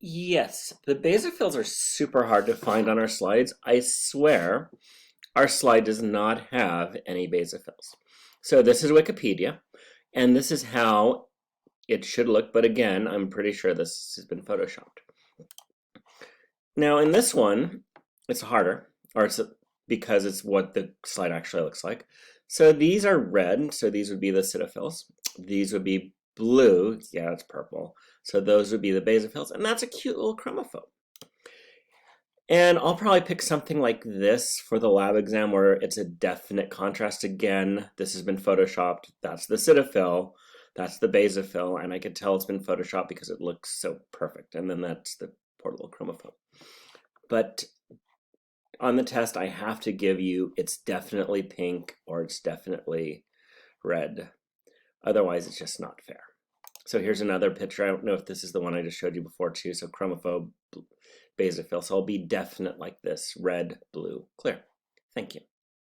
Yes, the basophils are super hard to find on our slides. I swear our slide does not have any basophils. So this is Wikipedia, and this is how it should look, but again, I'm pretty sure this has been photoshopped. Now in this one, it's harder, or it's because it's what the slide actually looks like. So these are red, so these would be the pseudophils. These would be blue, yeah, it's purple. So those would be the basophils, and that's a cute little chromophobe. And I'll probably pick something like this for the lab exam where it's a definite contrast. Again, this has been photoshopped. That's the pseudophil, that's the basophil, and I could tell it's been photoshopped because it looks so perfect. And then that's the poor little chromophobe. But on the test, I have to give you it's definitely pink or it's definitely red. Otherwise, it's just not fair. So here's another picture. I don't know if this is the one I just showed you before too. So chromophobe, basophil. So I'll be definite like this, red, blue, clear. Thank you.